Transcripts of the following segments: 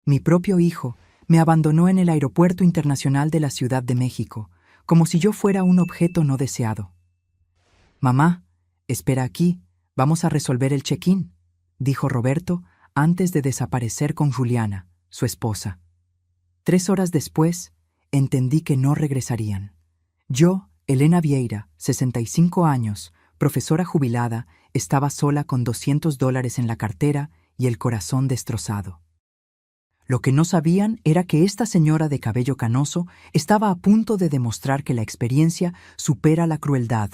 Mi propio hijo me abandonó en el Aeropuerto Internacional de la Ciudad de México, como si yo fuera un objeto no deseado. «Mamá, espera aquí, vamos a resolver el check-in», dijo Roberto antes de desaparecer con Juliana, su esposa. 3 horas después, entendí que no regresarían. Yo, Elena Vieira, 65 años, profesora jubilada, estaba sola con $200 en la cartera y el corazón destrozado. Lo que no sabían era que esta señora de cabello canoso estaba a punto de demostrar que la experiencia supera la crueldad.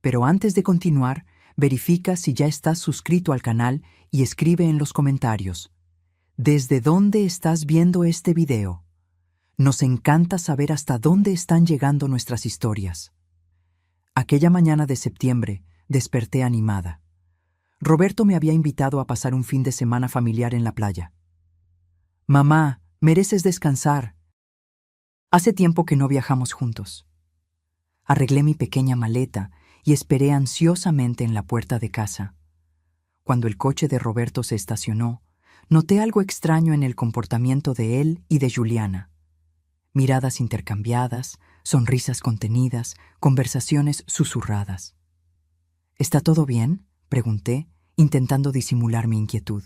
Pero antes de continuar, verifica si ya estás suscrito al canal y escribe en los comentarios: ¿desde dónde estás viendo este video? Nos encanta saber hasta dónde están llegando nuestras historias. Aquella mañana de septiembre, desperté animada. Roberto me había invitado a pasar un fin de semana familiar en la playa. «Mamá, mereces descansar. Hace tiempo que no viajamos juntos». Arreglé mi pequeña maleta y esperé ansiosamente en la puerta de casa. Cuando el coche de Roberto se estacionó, noté algo extraño en el comportamiento de él y de Juliana. Miradas intercambiadas, sonrisas contenidas, conversaciones susurradas. «¿Está todo bien?», pregunté, intentando disimular mi inquietud.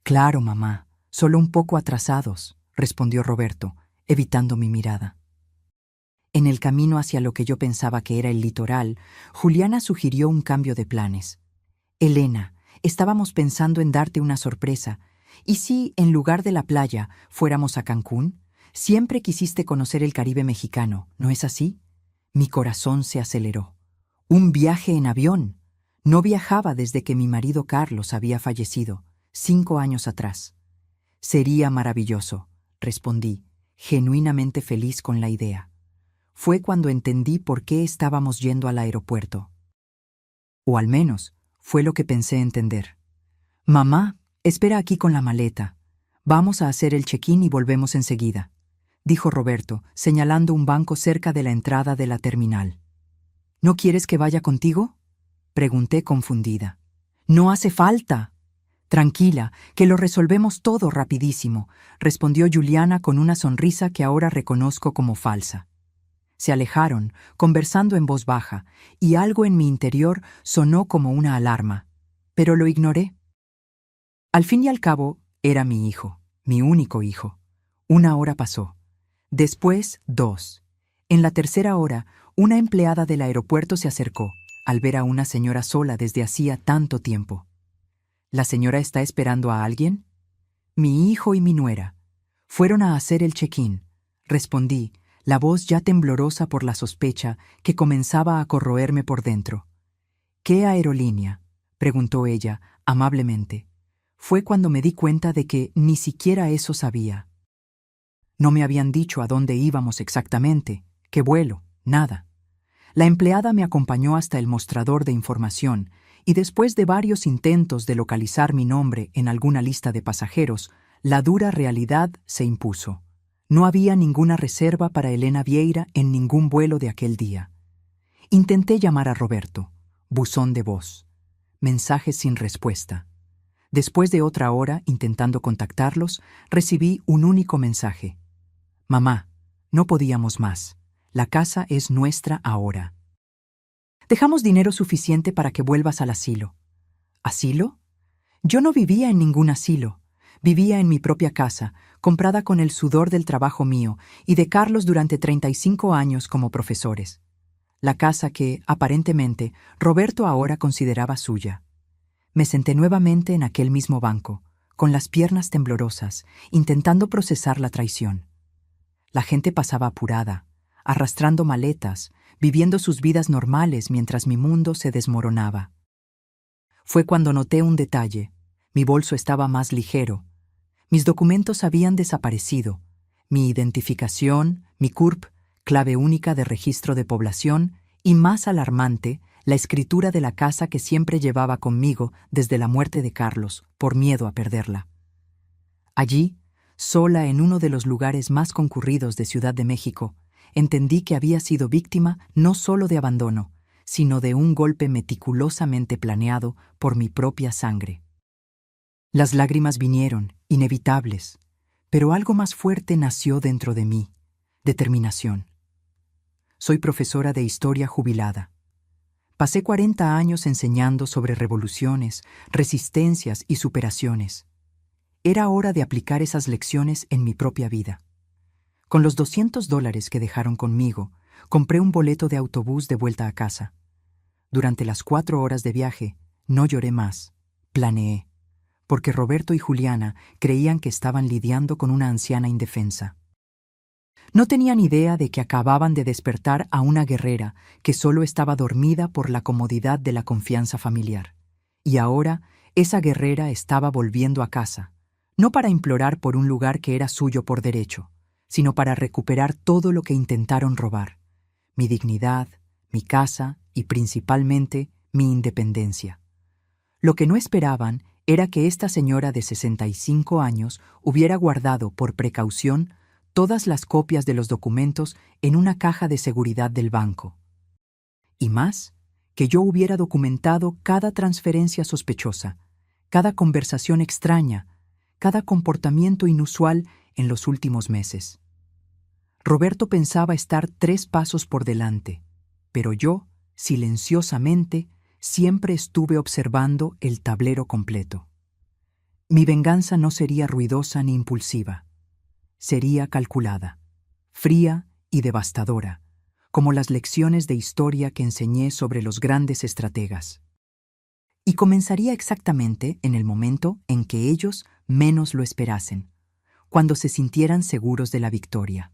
«Claro, mamá. Solo un poco atrasados», respondió Roberto, evitando mi mirada. En el camino hacia lo que yo pensaba que era el litoral, Juliana sugirió un cambio de planes. «Elena, estábamos pensando en darte una sorpresa. ¿Y si, en lugar de la playa, fuéramos a Cancún? Siempre quisiste conocer el Caribe mexicano, ¿no es así?» Mi corazón se aceleró. «¿Un viaje en avión? No viajaba desde que mi marido Carlos había fallecido, 5 años atrás». «Sería maravilloso», respondí, genuinamente feliz con la idea. Fue cuando entendí por qué estábamos yendo al aeropuerto. O al menos, fue lo que pensé entender. «Mamá, espera aquí con la maleta. Vamos a hacer el check-in y volvemos enseguida», dijo Roberto, señalando un banco cerca de la entrada de la terminal. «¿No quieres que vaya contigo?», pregunté confundida. «No hace falta». «Tranquila, que lo resolvemos todo rapidísimo», respondió Juliana con una sonrisa que ahora reconozco como falsa. Se alejaron, conversando en voz baja, y algo en mi interior sonó como una alarma, pero lo ignoré. Al fin y al cabo, era mi hijo, mi único hijo. 1 hora pasó. Después, 2. En la tercera hora, una empleada del aeropuerto se acercó, al ver a una señora sola desde hacía tanto tiempo. «¿La señora está esperando a alguien?». «Mi hijo y mi nuera. Fueron a hacer el check-in», respondí, la voz ya temblorosa por la sospecha que comenzaba a corroerme por dentro. «¿Qué aerolínea?», preguntó ella, amablemente. Fue cuando me di cuenta de que ni siquiera eso sabía. No me habían dicho a dónde íbamos exactamente, qué vuelo, nada. La empleada me acompañó hasta el mostrador de información y después de varios intentos de localizar mi nombre en alguna lista de pasajeros, la dura realidad se impuso. No había ninguna reserva para Elena Vieira en ningún vuelo de aquel día. Intenté llamar a Roberto. Buzón de voz. Mensajes sin respuesta. Después de otra hora intentando contactarlos, recibí un único mensaje. «Mamá, no podíamos más. La casa es nuestra ahora. Dejamos dinero suficiente para que vuelvas al asilo». ¿Asilo? Yo no vivía en ningún asilo. Vivía en mi propia casa, comprada con el sudor del trabajo mío y de Carlos durante 35 años como profesores. La casa que, aparentemente, Roberto ahora consideraba suya. Me senté nuevamente en aquel mismo banco, con las piernas temblorosas, intentando procesar la traición. La gente pasaba apurada, arrastrando maletas, viviendo sus vidas normales mientras mi mundo se desmoronaba. Fue cuando noté un detalle. Mi bolso estaba más ligero. Mis documentos habían desaparecido. Mi identificación, mi CURP, clave única de registro de población, y más alarmante, la escritura de la casa que siempre llevaba conmigo desde la muerte de Carlos, por miedo a perderla. Allí, sola en uno de los lugares más concurridos de Ciudad de México, entendí que había sido víctima no solo de abandono, sino de un golpe meticulosamente planeado por mi propia sangre. Las lágrimas vinieron, inevitables. Pero algo más fuerte nació dentro de mí: determinación. Soy profesora de historia jubilada. Pasé 40 años enseñando sobre revoluciones, resistencias y superaciones. Era hora de aplicar esas lecciones en mi propia vida. Con los $200 que dejaron conmigo, compré un boleto de autobús de vuelta a casa. Durante las 4 horas de viaje, no lloré más, planeé, porque Roberto y Juliana creían que estaban lidiando con una anciana indefensa. No tenían idea de que acababan de despertar a una guerrera que solo estaba dormida por la comodidad de la confianza familiar. Y ahora, esa guerrera estaba volviendo a casa, no para implorar por un lugar que era suyo por derecho, sino para recuperar todo lo que intentaron robar: mi dignidad, mi casa y principalmente mi independencia. Lo que no esperaban era que esta señora de 65 años hubiera guardado por precaución todas las copias de los documentos en una caja de seguridad del banco. Y más, que yo hubiera documentado cada transferencia sospechosa, cada conversación extraña, cada comportamiento inusual en los últimos meses. Roberto pensaba estar 3 pasos por delante, pero yo, silenciosamente, siempre estuve observando el tablero completo. Mi venganza no sería ruidosa ni impulsiva. Sería calculada, fría y devastadora, como las lecciones de historia que enseñé sobre los grandes estrategas. Y comenzaría exactamente en el momento en que ellos menos lo esperasen, cuando se sintieran seguros de la victoria.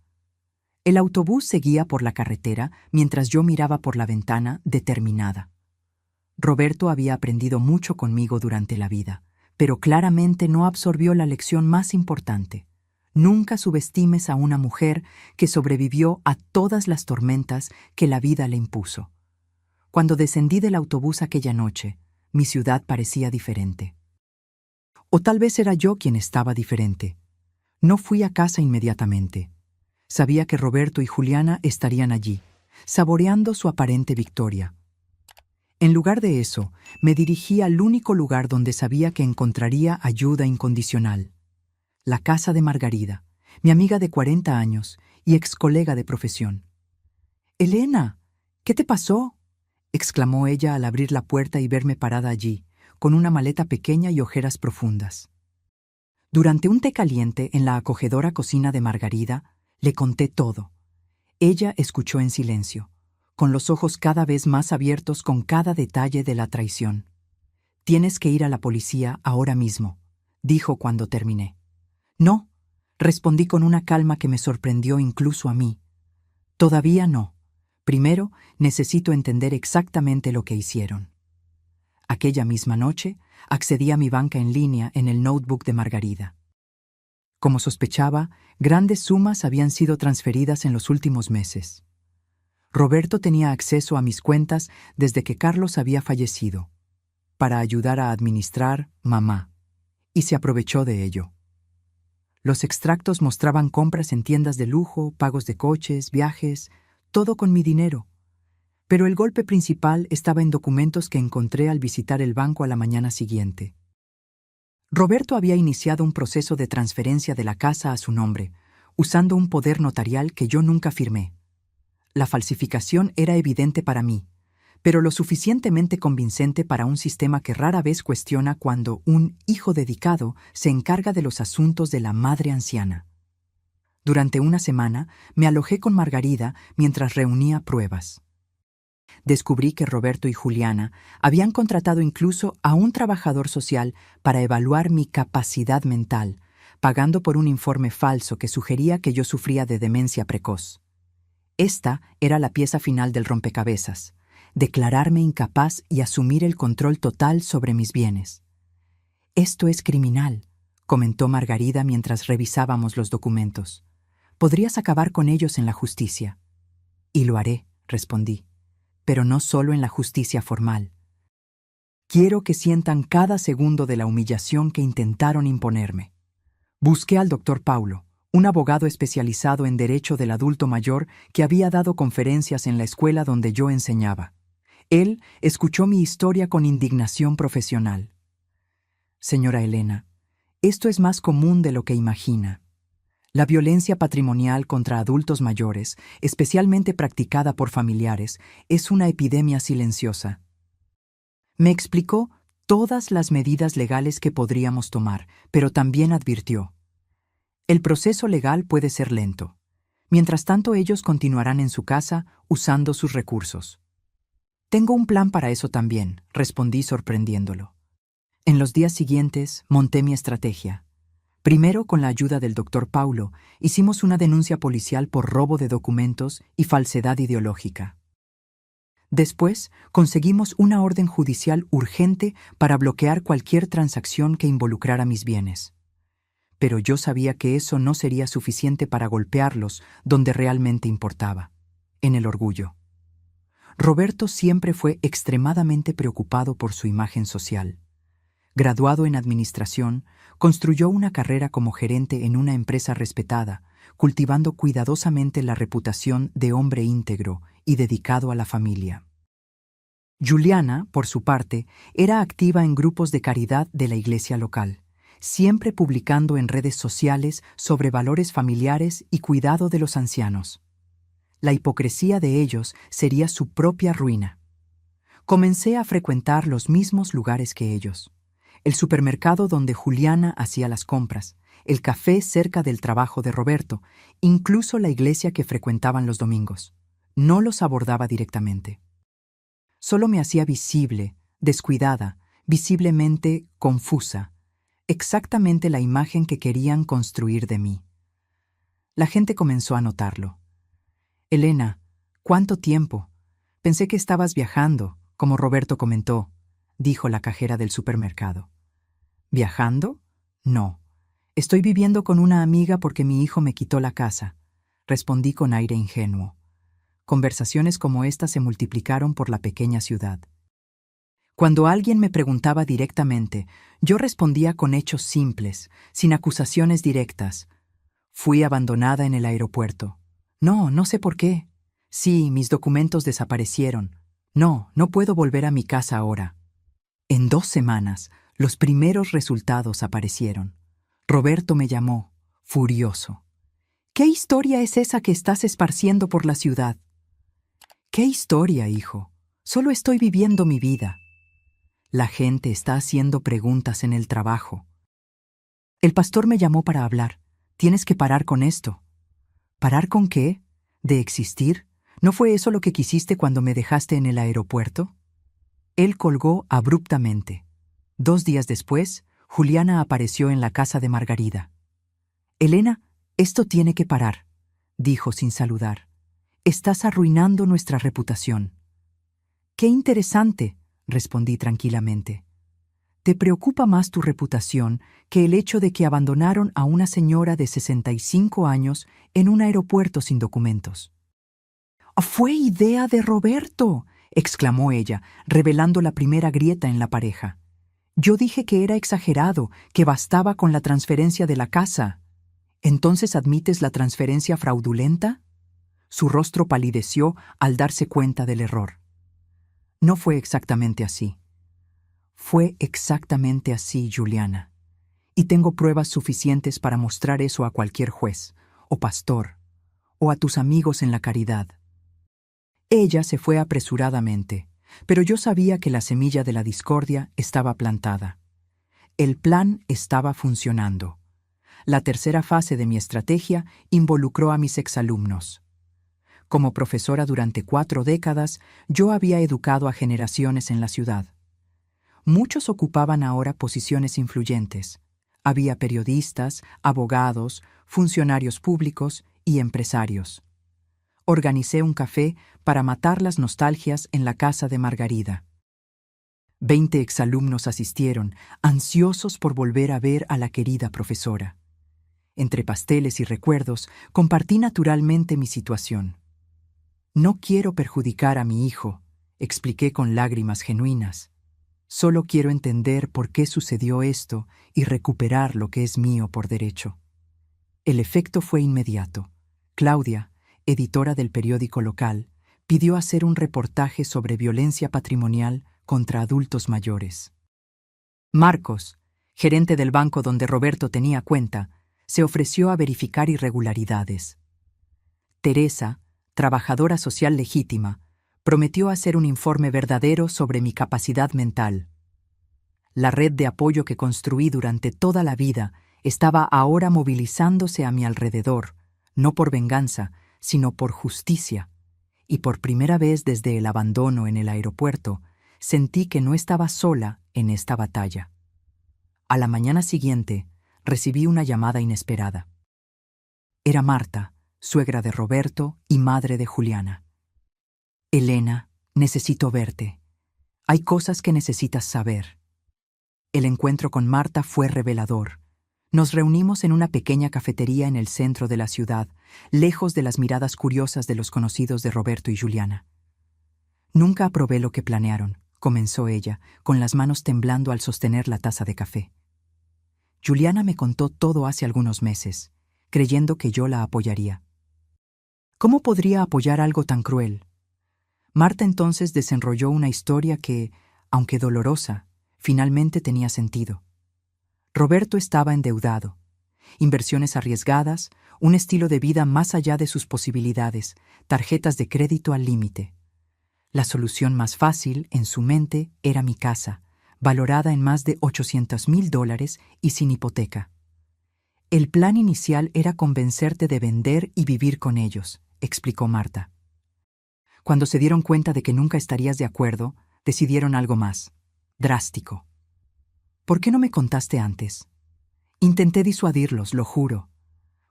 El autobús seguía por la carretera mientras yo miraba por la ventana, determinada. Roberto había aprendido mucho conmigo durante la vida, pero claramente no absorbió la lección más importante. Nunca subestimes a una mujer que sobrevivió a todas las tormentas que la vida le impuso. Cuando descendí del autobús aquella noche, mi ciudad parecía diferente. O tal vez era yo quien estaba diferente. No fui a casa inmediatamente. Sabía que Roberto y Juliana estarían allí, saboreando su aparente victoria. En lugar de eso, me dirigí al único lugar donde sabía que encontraría ayuda incondicional: la casa de Margarida, mi amiga de 40 años y ex colega de profesión. «Elena, ¿qué te pasó?», exclamó ella al abrir la puerta y verme parada allí, con una maleta pequeña y ojeras profundas. Durante un té caliente en la acogedora cocina de Margarida, le conté todo. Ella escuchó en silencio, con los ojos cada vez más abiertos con cada detalle de la traición. «Tienes que ir a la policía ahora mismo», dijo cuando terminé. «No», respondí con una calma que me sorprendió incluso a mí. «Todavía no. Primero, necesito entender exactamente lo que hicieron». Aquella misma noche, accedí a mi banca en línea en el notebook de Margarida. Como sospechaba, grandes sumas habían sido transferidas en los últimos meses. Roberto tenía acceso a mis cuentas desde que Carlos había fallecido, para ayudar a administrar mamá, y se aprovechó de ello. Los extractos mostraban compras en tiendas de lujo, pagos de coches, viajes, todo con mi dinero. Pero el golpe principal estaba en documentos que encontré al visitar el banco a la mañana siguiente. Roberto había iniciado un proceso de transferencia de la casa a su nombre, usando un poder notarial que yo nunca firmé. La falsificación era evidente para mí, pero lo suficientemente convincente para un sistema que rara vez cuestiona cuando un hijo dedicado se encarga de los asuntos de la madre anciana. Durante una semana me alojé con Margarida mientras reunía pruebas. Descubrí que Roberto y Juliana habían contratado incluso a un trabajador social para evaluar mi capacidad mental, pagando por un informe falso que sugería que yo sufría de demencia precoz. Esta era la pieza final del rompecabezas: declararme incapaz y asumir el control total sobre mis bienes. «Esto es criminal», comentó Margarida mientras revisábamos los documentos. «Podrías acabar con ellos en la justicia». «Y lo haré», respondí, «pero no solo en la justicia formal. Quiero que sientan cada segundo de la humillación que intentaron imponerme». Busqué al doctor Paulo, un abogado especializado en derecho del adulto mayor que había dado conferencias en la escuela donde yo enseñaba. Él escuchó mi historia con indignación profesional. «Señora Elena, esto es más común de lo que imagina. La violencia patrimonial contra adultos mayores, especialmente practicada por familiares, es una epidemia silenciosa. Me explicó todas las medidas legales que podríamos tomar, pero también advirtió: el proceso legal puede ser lento. Mientras tanto, ellos continuarán en su casa usando sus recursos. Tengo un plan para eso también, respondí sorprendiéndolo. En los días siguientes, monté mi estrategia. Primero, con la ayuda del doctor Paulo, hicimos una denuncia policial por robo de documentos y falsedad ideológica. Después, conseguimos una orden judicial urgente para bloquear cualquier transacción que involucrara mis bienes. Pero yo sabía que eso no sería suficiente para golpearlos donde realmente importaba, en el orgullo. Roberto siempre fue extremadamente preocupado por su imagen social. Graduado en administración, construyó una carrera como gerente en una empresa respetada, cultivando cuidadosamente la reputación de hombre íntegro y dedicado a la familia. Juliana, por su parte, era activa en grupos de caridad de la iglesia local, siempre publicando en redes sociales sobre valores familiares y cuidado de los ancianos. La hipocresía de ellos sería su propia ruina. Comencé a frecuentar los mismos lugares que ellos: el supermercado donde Juliana hacía las compras, el café cerca del trabajo de Roberto, incluso la iglesia que frecuentaban los domingos. No los abordaba directamente. Solo me hacía visible, descuidada, visiblemente confusa, exactamente la imagen que querían construir de mí. La gente comenzó a notarlo. «Elena, ¿cuánto tiempo? Pensé que estabas viajando, como Roberto comentó», dijo la cajera del supermercado. «¿Viajando? No. Estoy viviendo con una amiga porque mi hijo me quitó la casa», respondí con aire ingenuo. Conversaciones como esta se multiplicaron por la pequeña ciudad. Cuando alguien me preguntaba directamente, yo respondía con hechos simples, sin acusaciones directas. Fui abandonada en el aeropuerto. No, no sé por qué. Sí, mis documentos desaparecieron. No, no puedo volver a mi casa ahora. En 2 semanas, los primeros resultados aparecieron. Roberto me llamó, furioso. «¿Qué historia es esa que estás esparciendo por la ciudad?» «¿Qué historia, hijo? Solo estoy viviendo mi vida». «La gente está haciendo preguntas en el trabajo». «El pastor me llamó para hablar. Tienes que parar con esto». «¿Parar con qué? ¿De existir? ¿No fue eso lo que quisiste cuando me dejaste en el aeropuerto?» Él colgó abruptamente. 2 días después, Juliana apareció en la casa de Margarida. «Elena, esto tiene que parar», dijo sin saludar. «Estás arruinando nuestra reputación». «Qué interesante», respondí tranquilamente. «Te preocupa más tu reputación que el hecho de que abandonaron a una señora de 65 años en un aeropuerto sin documentos». «¡Fue idea de Roberto!», exclamó ella, revelando la primera grieta en la pareja. «Yo dije que era exagerado, que bastaba con la transferencia de la casa». «¿Entonces admites la transferencia fraudulenta?». Su rostro palideció al darse cuenta del error. «No fue exactamente así». «Fue exactamente así, Juliana. Y tengo pruebas suficientes para mostrar eso a cualquier juez, o pastor, o a tus amigos en la caridad». Ella se fue apresuradamente, pero yo sabía que la semilla de la discordia estaba plantada. El plan estaba funcionando. La tercera fase de mi estrategia involucró a mis exalumnos. Como profesora durante 4 décadas, yo había educado a generaciones en la ciudad. Muchos ocupaban ahora posiciones influyentes. Había periodistas, abogados, funcionarios públicos y empresarios. Organicé un café para matar las nostalgias en la casa de Margarida. 20 exalumnos asistieron, ansiosos por volver a ver a la querida profesora. Entre pasteles y recuerdos, compartí naturalmente mi situación. «No quiero perjudicar a mi hijo», expliqué con lágrimas genuinas. «Solo quiero entender por qué sucedió esto y recuperar lo que es mío por derecho». El efecto fue inmediato. Claudia, editora del periódico local, pidió hacer un reportaje sobre violencia patrimonial contra adultos mayores. Marcos, gerente del banco donde Roberto tenía cuenta, se ofreció a verificar irregularidades. Teresa, trabajadora social legítima, prometió hacer un informe verdadero sobre mi capacidad mental. La red de apoyo que construí durante toda la vida estaba ahora movilizándose a mi alrededor, no por venganza, sino por justicia, y por primera vez desde el abandono en el aeropuerto, sentí que no estaba sola en esta batalla. A la mañana siguiente, recibí una llamada inesperada. Era Marta, suegra de Roberto y madre de Juliana. Elena, necesito verte. Hay cosas que necesitas saber. El encuentro con Marta fue revelador. Nos reunimos en una pequeña cafetería en el centro de la ciudad, lejos de las miradas curiosas de los conocidos de Roberto y Juliana. Nunca aprobé lo que planearon, comenzó ella, con las manos temblando al sostener la taza de café. Juliana me contó todo hace algunos meses, creyendo que yo la apoyaría. ¿Cómo podría apoyar algo tan cruel? Marta entonces desenrolló una historia que, aunque dolorosa, finalmente tenía sentido. Roberto estaba endeudado. Inversiones arriesgadas, un estilo de vida más allá de sus posibilidades, tarjetas de crédito al límite. La solución más fácil, en su mente, era mi casa, valorada en más de $800,000 y sin hipoteca. El plan inicial era convencerte de vender y vivir con ellos, explicó Marta. Cuando se dieron cuenta de que nunca estarías de acuerdo, decidieron algo más, drástico. ¿Por qué no me contaste antes? Intenté disuadirlos, lo juro.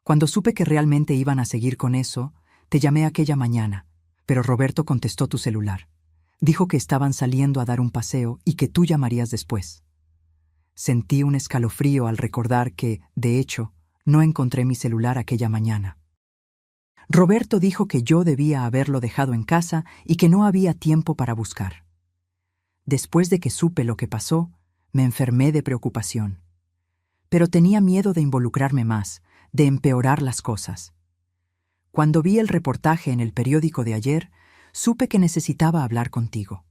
Cuando supe que realmente iban a seguir con eso, te llamé aquella mañana, pero Roberto contestó tu celular. Dijo que estaban saliendo a dar un paseo y que tú llamarías después. Sentí un escalofrío al recordar que, de hecho, no encontré mi celular aquella mañana. Roberto dijo que yo debía haberlo dejado en casa y que no había tiempo para buscar. Después de que supe lo que pasó, me enfermé de preocupación. Pero tenía miedo de involucrarme más, de empeorar las cosas. Cuando vi el reportaje en el periódico de ayer, supe que necesitaba hablar contigo.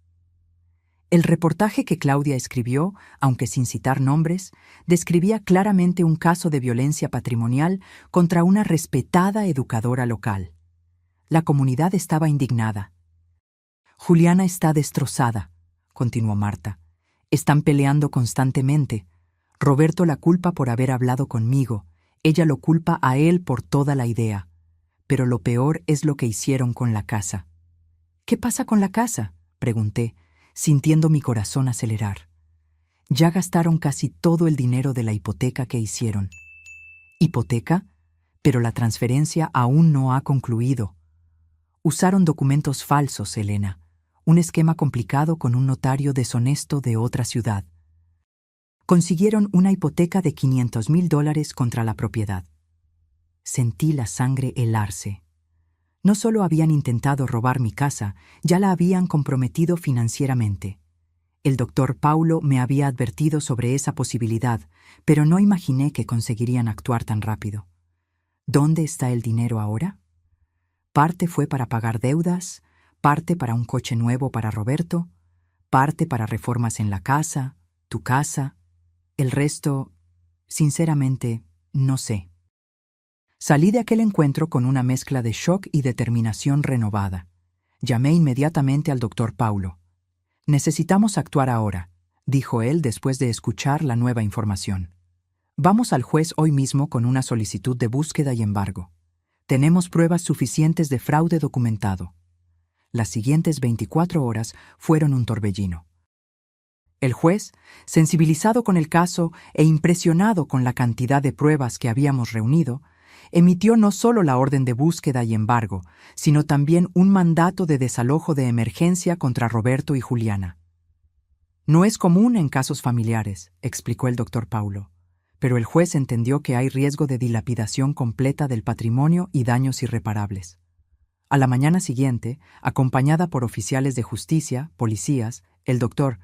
El reportaje que Claudia escribió, aunque sin citar nombres, describía claramente un caso de violencia patrimonial contra una respetada educadora local. La comunidad estaba indignada. Juliana está destrozada, continuó Marta. Están peleando constantemente. Roberto la culpa por haber hablado conmigo. Ella lo culpa a él por toda la idea. Pero lo peor es lo que hicieron con la casa. ¿Qué pasa con la casa?, pregunté, sintiendo mi corazón acelerar. Ya gastaron casi todo el dinero de la hipoteca que hicieron. ¿Hipoteca? Pero la transferencia aún no ha concluido. Usaron documentos falsos, Elena. Un esquema complicado con un notario deshonesto de otra ciudad. Consiguieron una hipoteca de $500,000 contra la propiedad. Sentí la sangre helarse. No solo habían intentado robar mi casa, ya la habían comprometido financieramente. El doctor Paulo me había advertido sobre esa posibilidad, pero no imaginé que conseguirían actuar tan rápido. ¿Dónde está el dinero ahora? Parte fue para pagar deudas, parte para un coche nuevo para Roberto, parte para reformas en la casa, tu casa. El resto, sinceramente, no sé. Salí de aquel encuentro con una mezcla de shock y determinación renovada. Llamé inmediatamente al doctor Paulo. Necesitamos actuar ahora, dijo él después de escuchar la nueva información. Vamos al juez hoy mismo con una solicitud de búsqueda y embargo. Tenemos pruebas suficientes de fraude documentado. Las siguientes 24 horas fueron un torbellino. El juez, sensibilizado con el caso e impresionado con la cantidad de pruebas que habíamos reunido, emitió no solo la orden de búsqueda y embargo, sino también un mandato de desalojo de emergencia contra Roberto y Juliana. No es común en casos familiares, explicó el doctor Paulo, pero el juez entendió que hay riesgo de dilapidación completa del patrimonio y daños irreparables. A la mañana siguiente, acompañada por oficiales de justicia, policías, el doctor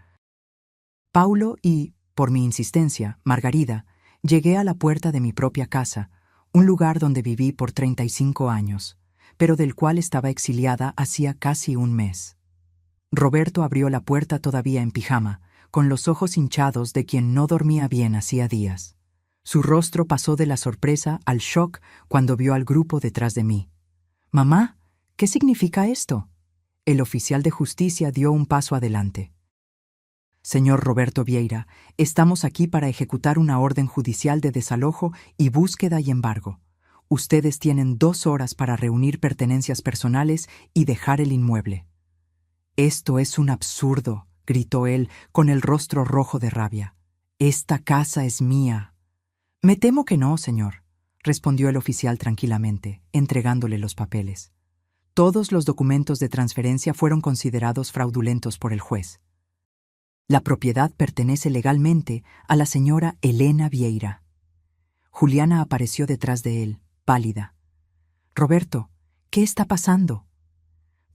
Paulo y, por mi insistencia, Margarida, llegué a la puerta de mi propia casa, un lugar donde viví por 35 años, pero del cual estaba exiliada hacía casi un mes. Roberto abrió la puerta todavía en pijama, con los ojos hinchados de quien no dormía bien hacía días. Su rostro pasó de la sorpresa al shock cuando vio al grupo detrás de mí. «Mamá, ¿qué significa esto?». El oficial de justicia dio un paso adelante. «Señor Roberto Vieira, estamos aquí para ejecutar una orden judicial de desalojo y búsqueda y embargo. Ustedes tienen 2 horas para reunir pertenencias personales y dejar el inmueble». «Esto es un absurdo», gritó él con el rostro rojo de rabia. «Esta casa es mía». «Me temo que no, señor», respondió el oficial tranquilamente, entregándole los papeles. Todos los documentos de transferencia fueron considerados fraudulentos por el juez. La propiedad pertenece legalmente a la señora Elena Vieira. Juliana apareció detrás de él, pálida. «Roberto, ¿qué está pasando?».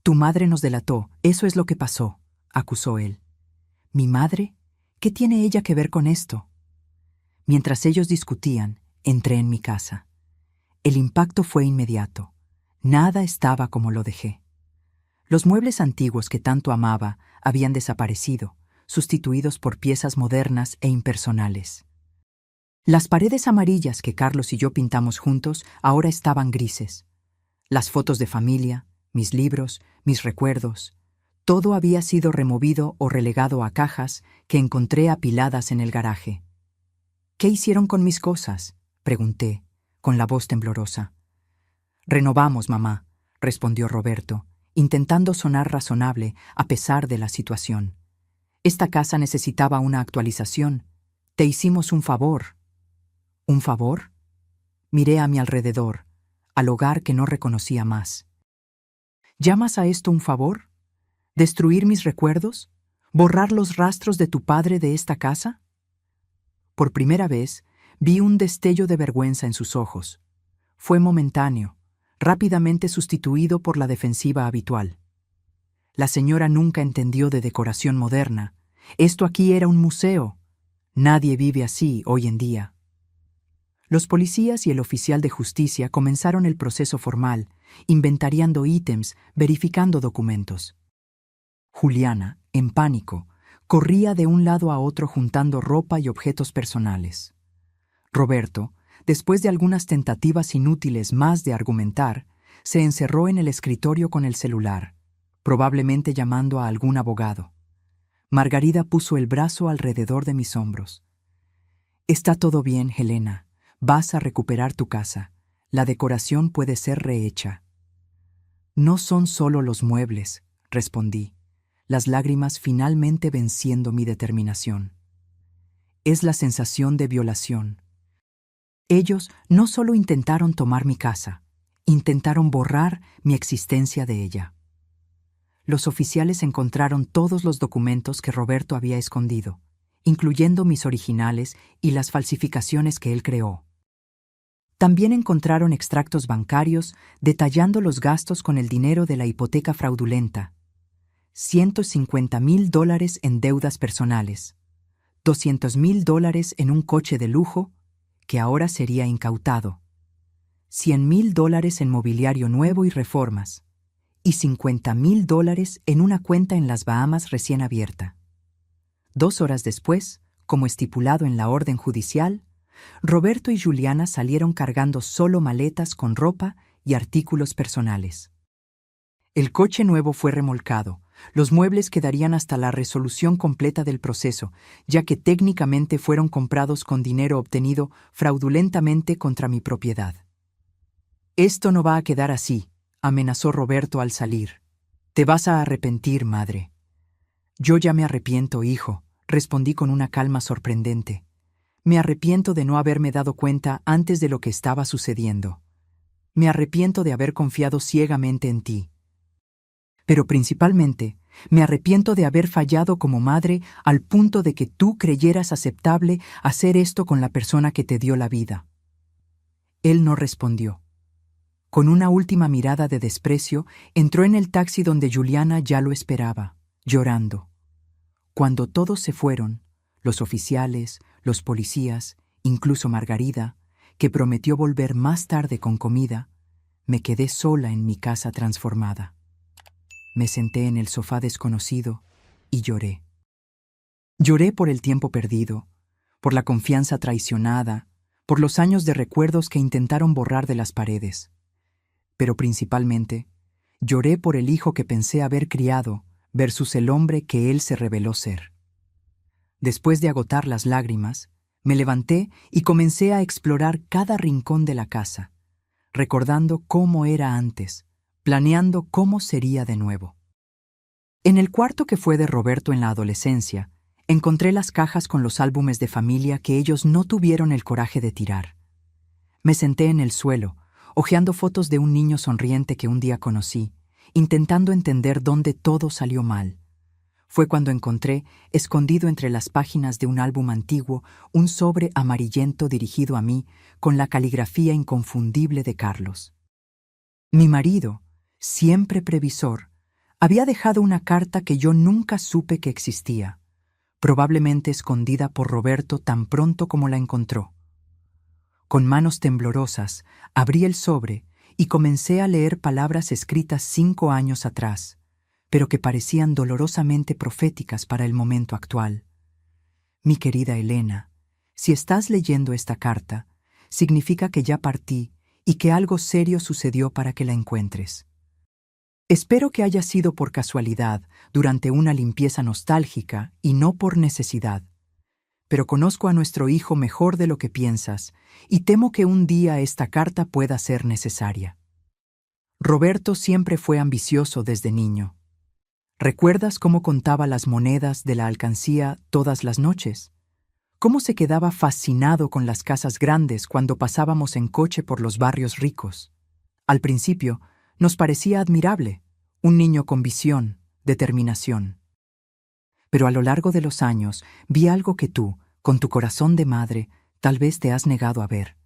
«Tu madre nos delató, eso es lo que pasó», acusó él. «¿Mi madre? ¿Qué tiene ella que ver con esto?». Mientras ellos discutían, entré en mi casa. El impacto fue inmediato. Nada estaba como lo dejé. Los muebles antiguos que tanto amaba habían desaparecido, sustituidos por piezas modernas e impersonales. Las paredes amarillas que Carlos y yo pintamos juntos ahora estaban grises. Las fotos de familia, mis libros, mis recuerdos, todo había sido removido o relegado a cajas que encontré apiladas en el garaje. «¿Qué hicieron con mis cosas?», pregunté, con la voz temblorosa. «Renovamos, mamá», respondió Roberto, intentando sonar razonable a pesar de la situación. «Esta casa necesitaba una actualización. Te hicimos un favor». «¿Un favor?». Miré a mi alrededor, al hogar que no reconocía más. «¿Llamas a esto un favor? ¿Destruir mis recuerdos? ¿Borrar los rastros de tu padre de esta casa?». Por primera vez, vi un destello de vergüenza en sus ojos. Fue momentáneo, rápidamente sustituido por la defensiva habitual. La señora nunca entendió de decoración moderna. Esto aquí era un museo. Nadie vive así hoy en día. Los policías y el oficial de justicia comenzaron el proceso formal, inventariando ítems, verificando documentos. Juliana, en pánico, corría de un lado a otro juntando ropa y objetos personales. Roberto, después de algunas tentativas inútiles más de argumentar, se encerró en el escritorio con el celular, probablemente llamando a algún abogado. Margarida puso el brazo alrededor de mis hombros. «Está todo bien, Helena. Vas a recuperar tu casa. La decoración puede ser rehecha». «No son solo los muebles», respondí, las lágrimas finalmente venciendo mi determinación. «Es la sensación de violación. Ellos no solo intentaron tomar mi casa, intentaron borrar mi existencia de ella». Los oficiales encontraron todos los documentos que Roberto había escondido, incluyendo mis originales y las falsificaciones que él creó. También encontraron extractos bancarios detallando los gastos con el dinero de la hipoteca fraudulenta. $150,000 en deudas personales, $200,000 en un coche de lujo, que ahora sería incautado, $100,000 en mobiliario nuevo y reformas, y $50,000 en una cuenta en las Bahamas recién abierta. 2 horas después, como estipulado en la orden judicial, Roberto y Juliana salieron cargando solo maletas con ropa y artículos personales. El coche nuevo fue remolcado. Los muebles quedarían hasta la resolución completa del proceso, ya que técnicamente fueron comprados con dinero obtenido fraudulentamente contra mi propiedad. «Esto no va a quedar así», amenazó Roberto al salir. «Te vas a arrepentir, madre». «Yo ya me arrepiento, hijo», respondí con una calma sorprendente. «Me arrepiento de no haberme dado cuenta antes de lo que estaba sucediendo. Me arrepiento de haber confiado ciegamente en ti. Pero principalmente, me arrepiento de haber fallado como madre al punto de que tú creyeras aceptable hacer esto con la persona que te dio la vida». Él no respondió. Con una última mirada de desprecio, entró en el taxi donde Juliana ya lo esperaba, llorando. Cuando todos se fueron, los oficiales, los policías, incluso Margarida, que prometió volver más tarde con comida, me quedé sola en mi casa transformada. Me senté en el sofá desconocido y lloré. Lloré por el tiempo perdido, por la confianza traicionada, por los años de recuerdos que intentaron borrar de las paredes. Pero principalmente, lloré por el hijo que pensé haber criado versus el hombre que él se reveló ser. Después de agotar las lágrimas, me levanté y comencé a explorar cada rincón de la casa, recordando cómo era antes, planeando cómo sería de nuevo. En el cuarto que fue de Roberto en la adolescencia, encontré las cajas con los álbumes de familia que ellos no tuvieron el coraje de tirar. Me senté en el suelo, hojeando fotos de un niño sonriente que un día conocí, intentando entender dónde todo salió mal. Fue cuando encontré, escondido entre las páginas de un álbum antiguo, un sobre amarillento dirigido a mí con la caligrafía inconfundible de Carlos. Mi marido, siempre previsor, había dejado una carta que yo nunca supe que existía, probablemente escondida por Roberto tan pronto como la encontró. Con manos temblorosas, abrí el sobre y comencé a leer palabras escritas 5 años atrás, pero que parecían dolorosamente proféticas para el momento actual. Mi querida Elena, si estás leyendo esta carta, significa que ya partí y que algo serio sucedió para que la encuentres. Espero que haya sido por casualidad, durante una limpieza nostálgica y no por necesidad. Pero conozco a nuestro hijo mejor de lo que piensas y temo que un día esta carta pueda ser necesaria. Roberto siempre fue ambicioso desde niño. ¿Recuerdas cómo contaba las monedas de la alcancía todas las noches? ¿Cómo se quedaba fascinado con las casas grandes cuando pasábamos en coche por los barrios ricos? Al principio, nos parecía admirable, un niño con visión, determinación. Pero a lo largo de los años vi algo que tú, con tu corazón de madre, tal vez te has negado a ver.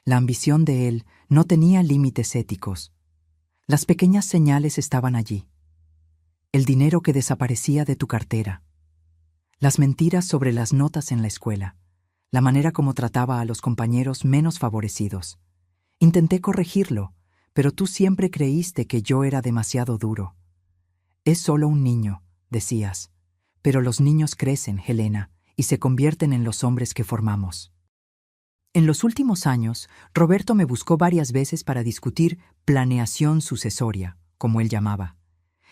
La ambición de él no tenía límites éticos. Las pequeñas señales estaban allí. El dinero que desaparecía de tu cartera. Las mentiras sobre las notas en la escuela. La manera como trataba a los compañeros menos favorecidos. Intenté corregirlo, pero tú siempre creíste que yo era demasiado duro. Es solo un niño, decías. Pero los niños crecen, Helena, y se convierten en los hombres que formamos. En los últimos años, Roberto me buscó varias veces para discutir planeación sucesoria, como él llamaba.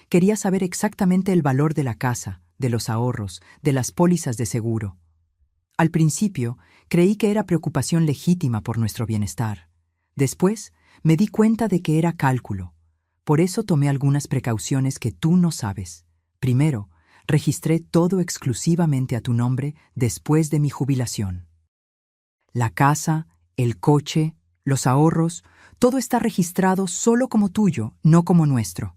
Quería saber exactamente el valor de la casa, de los ahorros, de las pólizas de seguro. Al principio, creí que era preocupación legítima por nuestro bienestar. Después, me di cuenta de que era cálculo. Por eso tomé algunas precauciones que tú no sabes. Primero, registré todo exclusivamente a tu nombre después de mi jubilación. La casa, el coche, los ahorros, todo está registrado solo como tuyo, no como nuestro.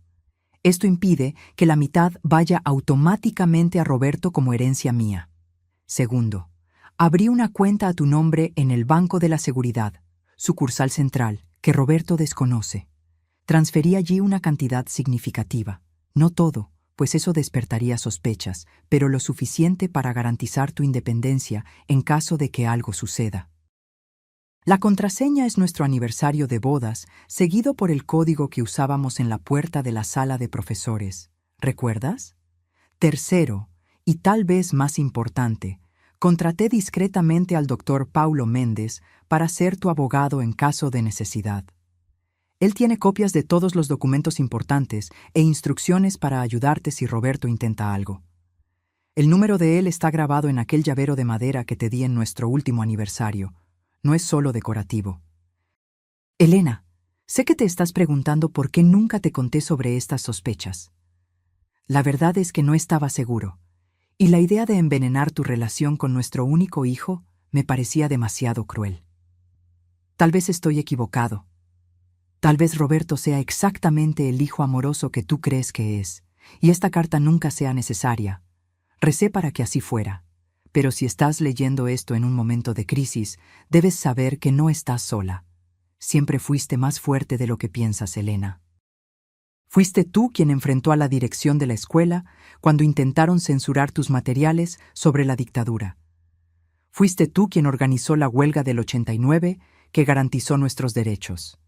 Esto impide que la mitad vaya automáticamente a Roberto como herencia mía. Segundo, abrí una cuenta a tu nombre en el Banco de la Seguridad, sucursal central, que Roberto desconoce. Transferí allí una cantidad significativa. No todo, pues eso despertaría sospechas, pero lo suficiente para garantizar tu independencia en caso de que algo suceda. La contraseña es nuestro aniversario de bodas, seguido por el código que usábamos en la puerta de la sala de profesores. ¿Recuerdas? Tercero, y tal vez más importante, contraté discretamente al doctor Paulo Méndez para ser tu abogado en caso de necesidad. Él tiene copias de todos los documentos importantes e instrucciones para ayudarte si Roberto intenta algo. El número de él está grabado en aquel llavero de madera que te di en nuestro último aniversario. No es solo decorativo. Elena, sé que te estás preguntando por qué nunca te conté sobre estas sospechas. La verdad es que no estaba seguro, y la idea de envenenar tu relación con nuestro único hijo me parecía demasiado cruel. Tal vez estoy equivocado. Tal vez Roberto sea exactamente el hijo amoroso que tú crees que es, y esta carta nunca sea necesaria. Recé para que así fuera. Pero si estás leyendo esto en un momento de crisis, debes saber que no estás sola. Siempre fuiste más fuerte de lo que piensas, Elena. Fuiste tú quien enfrentó a la dirección de la escuela cuando intentaron censurar tus materiales sobre la dictadura. Fuiste tú quien organizó la huelga del 89 que garantizó nuestros derechos.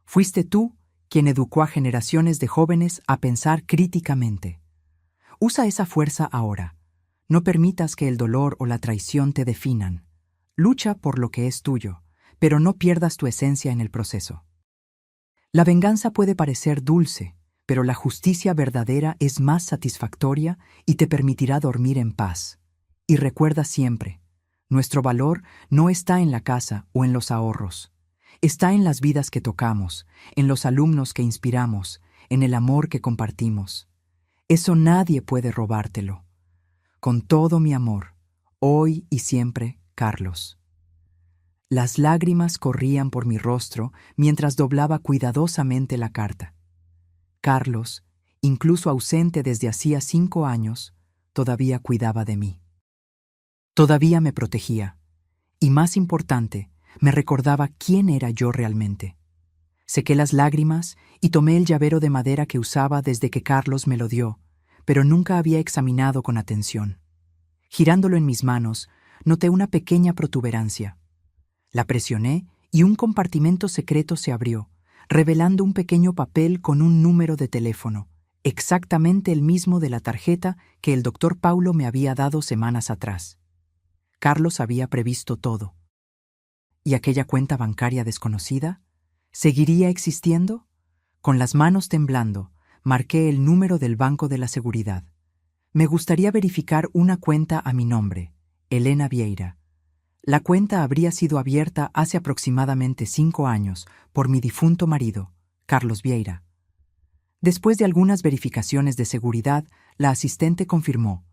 Fuiste tú quien educó a generaciones de jóvenes a pensar críticamente. Usa esa fuerza ahora. No permitas que el dolor o la traición te definan. Lucha por lo que es tuyo, pero no pierdas tu esencia en el proceso. La venganza puede parecer dulce, pero la justicia verdadera es más satisfactoria y te permitirá dormir en paz. Y recuerda siempre, nuestro valor no está en la casa o en los ahorros. Está en las vidas que tocamos, en los alumnos que inspiramos, en el amor que compartimos. Eso nadie puede robártelo. Con todo mi amor, hoy y siempre, Carlos. Las lágrimas corrían por mi rostro mientras doblaba cuidadosamente la carta. Carlos, incluso ausente desde hacía 5 años, todavía cuidaba de mí. Todavía me protegía. Y más importante, me recordaba quién era yo realmente. Sequé las lágrimas y tomé el llavero de madera que usaba desde que Carlos me lo dio, pero nunca había examinado con atención. Girándolo en mis manos, noté una pequeña protuberancia. La presioné y un compartimento secreto se abrió, revelando un pequeño papel con un número de teléfono, exactamente el mismo de la tarjeta que el doctor Paulo me había dado semanas atrás. Carlos había previsto todo. ¿Y aquella cuenta bancaria desconocida? ¿Seguiría existiendo? Con las manos temblando, marqué el número del Banco de la Seguridad. Me gustaría verificar una cuenta a mi nombre, Elena Vieira. La cuenta habría sido abierta hace aproximadamente 5 años por mi difunto marido, Carlos Vieira. Después de algunas verificaciones de seguridad, la asistente confirmó: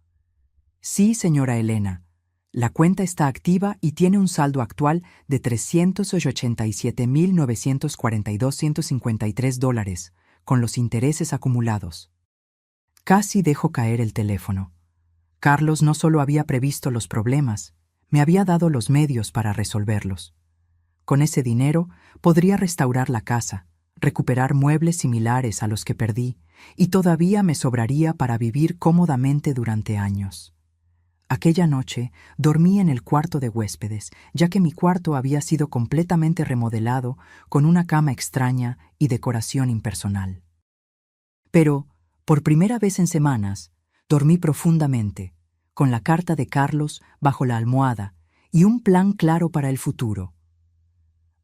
«Sí, señora Elena, la cuenta está activa y tiene un saldo actual de $387,942,153, con los intereses acumulados». Casi dejo caer el teléfono. Carlos no solo había previsto los problemas, me había dado los medios para resolverlos. Con ese dinero podría restaurar la casa, recuperar muebles similares a los que perdí, y todavía me sobraría para vivir cómodamente durante años. Aquella noche dormí en el cuarto de huéspedes, ya que mi cuarto había sido completamente remodelado con una cama extraña y decoración impersonal. Pero, por primera vez en semanas, dormí profundamente, con la carta de Carlos bajo la almohada y un plan claro para el futuro.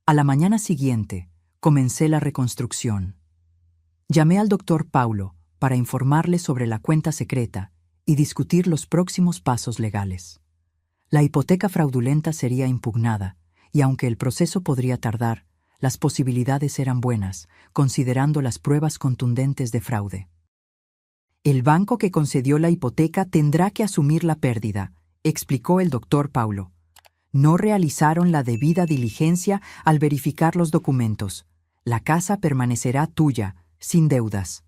A la mañana siguiente, comencé la reconstrucción. Llamé al doctor Paulo para informarle sobre la cuenta secreta y discutir los próximos pasos legales. La hipoteca fraudulenta sería impugnada, y aunque el proceso podría tardar, las posibilidades eran buenas, considerando las pruebas contundentes de fraude. El banco que concedió la hipoteca tendrá que asumir la pérdida, explicó el doctor Paulo. No realizaron la debida diligencia al verificar los documentos. La casa permanecerá tuya, sin deudas.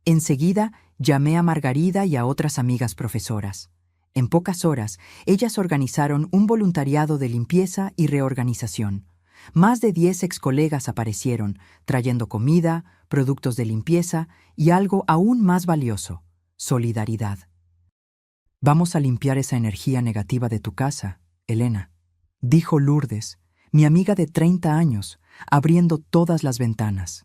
Enseguida, llamé a Margarida y a otras amigas profesoras. En pocas horas, ellas organizaron un voluntariado de limpieza y reorganización. Más de 10 excolegas aparecieron, trayendo comida, productos de limpieza y algo aún más valioso: solidaridad. «Vamos a limpiar esa energía negativa de tu casa, Elena», dijo Lourdes, mi amiga de 30 años, abriendo todas las ventanas.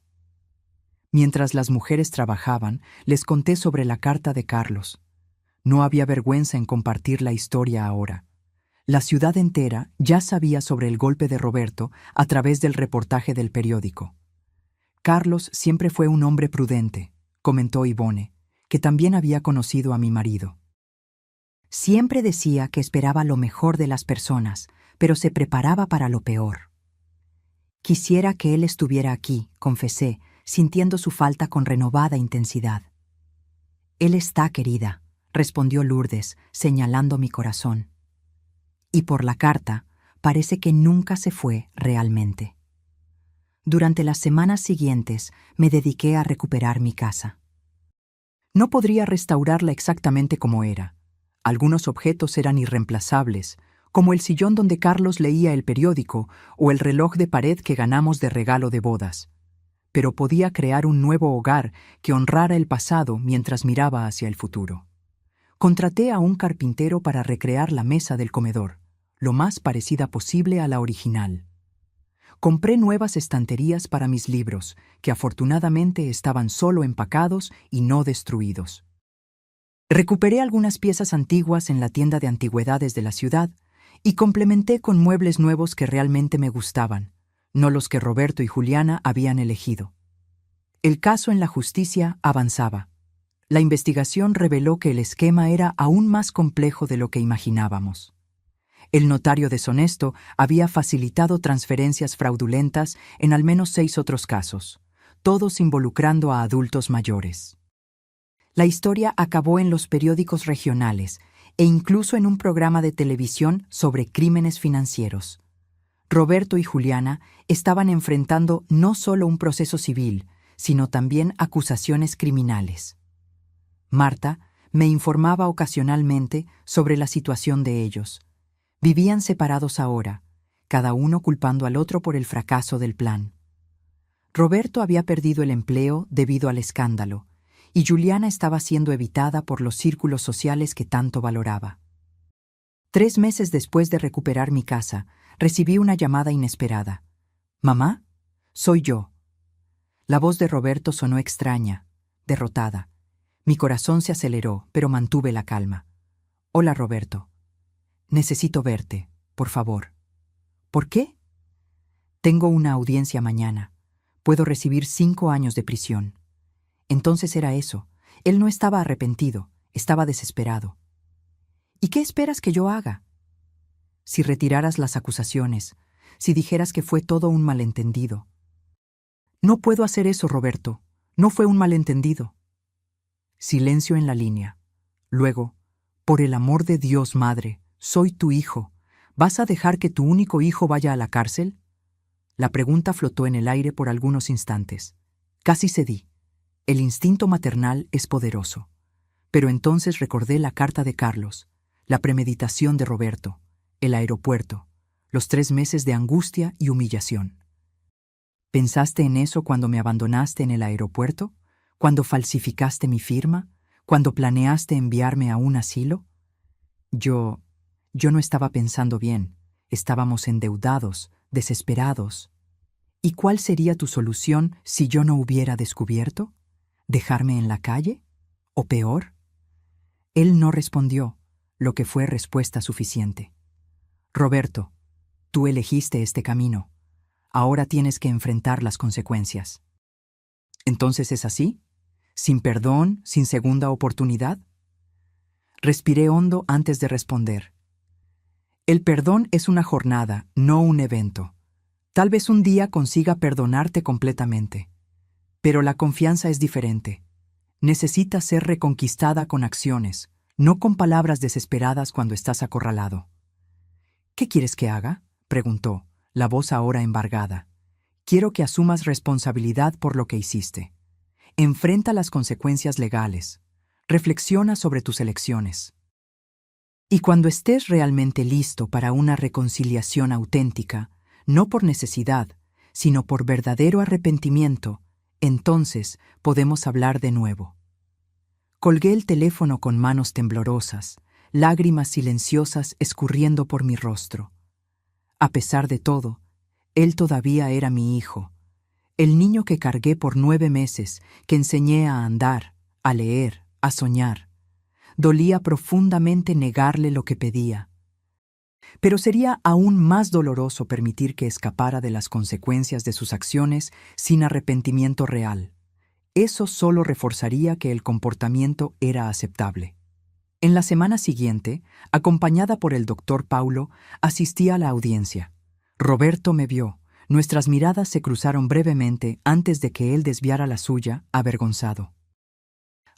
Mientras las mujeres trabajaban, les conté sobre la carta de Carlos. No había vergüenza en compartir la historia ahora. La ciudad entera ya sabía sobre el golpe de Roberto a través del reportaje del periódico. «Carlos siempre fue un hombre prudente», comentó Ivone, que también había conocido a mi marido. «Siempre decía que esperaba lo mejor de las personas, pero se preparaba para lo peor». «Quisiera que él estuviera aquí», confesé, sintiendo su falta con renovada intensidad. «Él está, querida», respondió Lourdes, señalando mi corazón. «Y por la carta, parece que nunca se fue realmente». Durante las semanas siguientes me dediqué a recuperar mi casa. No podría restaurarla exactamente como era. Algunos objetos eran irreemplazables, como el sillón donde Carlos leía el periódico o el reloj de pared que ganamos de regalo de bodas. Pero podía crear un nuevo hogar que honrara el pasado mientras miraba hacia el futuro. Contraté a un carpintero para recrear la mesa del comedor, lo más parecida posible a la original. Compré nuevas estanterías para mis libros, que afortunadamente estaban solo empacados y no destruidos. Recuperé algunas piezas antiguas en la tienda de antigüedades de la ciudad Y complementé con muebles nuevos que realmente me gustaban, no los que Roberto y Juliana habían elegido. El caso en la justicia avanzaba. La investigación reveló que el esquema era aún más complejo de lo que imaginábamos. El notario deshonesto había facilitado transferencias fraudulentas en al menos 6 otros casos, todos involucrando a adultos mayores. La historia acabó en los periódicos regionales e incluso en un programa de televisión sobre crímenes financieros. Roberto y Juliana estaban enfrentando no solo un proceso civil, sino también acusaciones criminales. Marta me informaba ocasionalmente sobre la situación de ellos. Vivían separados ahora, cada uno culpando al otro por el fracaso del plan. Roberto había perdido el empleo debido al escándalo, y Juliana estaba siendo evitada por los círculos sociales que tanto valoraba. 3 meses después de recuperar mi casa, recibí una llamada inesperada. «Mamá, soy yo». La voz de Roberto sonó extraña, derrotada. Mi corazón se aceleró, pero mantuve la calma. «Hola, Roberto. Necesito verte, por favor». «¿Por qué?» «Tengo una audiencia mañana. Puedo recibir 5 años de prisión». Entonces era eso. Él no estaba arrepentido, estaba desesperado. «¿Y qué esperas que yo haga?» «Si retiraras las acusaciones, si dijeras que fue todo un malentendido». «No puedo hacer eso, Roberto. No fue un malentendido». Silencio en la línea. Luego, «Por el amor de Dios, madre, soy tu hijo. ¿Vas a dejar que tu único hijo vaya a la cárcel?» La pregunta flotó en el aire por algunos instantes. Casi cedí. El instinto maternal es poderoso. Pero entonces recordé la carta de Carlos, la premeditación de Roberto, el aeropuerto, los 3 meses de angustia y humillación. ¿Pensaste en eso cuando me abandonaste en el aeropuerto? ¿Cuando falsificaste mi firma? ¿Cuando planeaste enviarme a un asilo? Yo no estaba pensando bien. Estábamos endeudados, desesperados. ¿Y cuál sería tu solución si yo no hubiera descubierto? ¿Dejarme en la calle? ¿O peor? Él no respondió, lo que fue respuesta suficiente. Roberto, tú elegiste este camino. Ahora tienes que enfrentar las consecuencias. ¿Entonces es así? ¿Sin perdón, sin segunda oportunidad? Respiré hondo antes de responder. El perdón es una jornada, no un evento. Tal vez un día consiga perdonarte completamente. Pero la confianza es diferente. Necesita ser reconquistada con acciones, no con palabras desesperadas cuando estás acorralado. «¿Qué quieres que haga?», preguntó, la voz ahora embargada. «Quiero que asumas responsabilidad por lo que hiciste. Enfrenta las consecuencias legales. Reflexiona sobre tus elecciones. Y cuando estés realmente listo para una reconciliación auténtica, no por necesidad, sino por verdadero arrepentimiento, entonces podemos hablar de nuevo». Colgué el teléfono con manos temblorosas, lágrimas silenciosas escurriendo por mi rostro. A pesar de todo, él todavía era mi hijo, el niño que cargué por 9 meses, que enseñé a andar, a leer, a soñar. Dolía profundamente negarle lo que pedía. Pero sería aún más doloroso permitir que escapara de las consecuencias de sus acciones sin arrepentimiento real. Eso solo reforzaría que el comportamiento era aceptable. En la semana siguiente, acompañada por el doctor Paulo, asistí a la audiencia. Roberto me vio. Nuestras miradas se cruzaron brevemente antes de que él desviara la suya, avergonzado.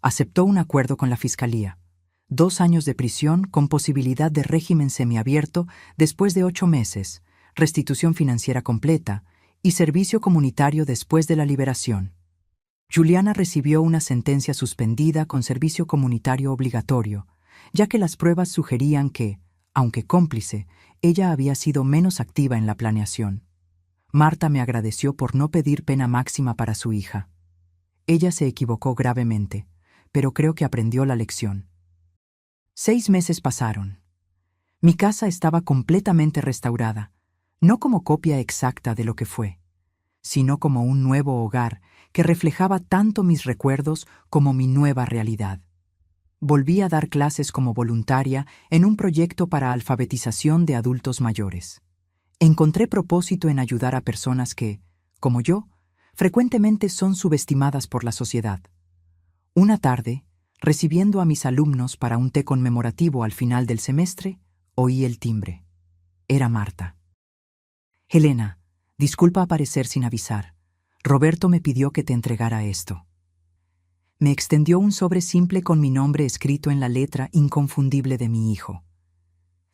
Aceptó un acuerdo con la fiscalía. 2 años de prisión con posibilidad de régimen semiabierto después de 8 meses, restitución financiera completa y servicio comunitario después de la liberación. Juliana recibió una sentencia suspendida con servicio comunitario obligatorio, ya que las pruebas sugerían que, aunque cómplice, ella había sido menos activa en la planeación. Marta me agradeció por no pedir pena máxima para su hija. Ella se equivocó gravemente, pero creo que aprendió la lección. 6 meses pasaron. Mi casa estaba completamente restaurada, no como copia exacta de lo que fue, sino como un nuevo hogar que reflejaba tanto mis recuerdos como mi nueva realidad. volví a dar clases como voluntaria en un proyecto para alfabetización de adultos mayores. Encontré propósito en ayudar a personas que, como yo, frecuentemente son subestimadas por la sociedad. Una tarde, recibiendo a mis alumnos para un té conmemorativo al final del semestre, oí el timbre. Era Marta. Helena, disculpa aparecer sin avisar. Roberto me pidió que te entregara esto. Me extendió un sobre simple con mi nombre escrito en la letra inconfundible de mi hijo.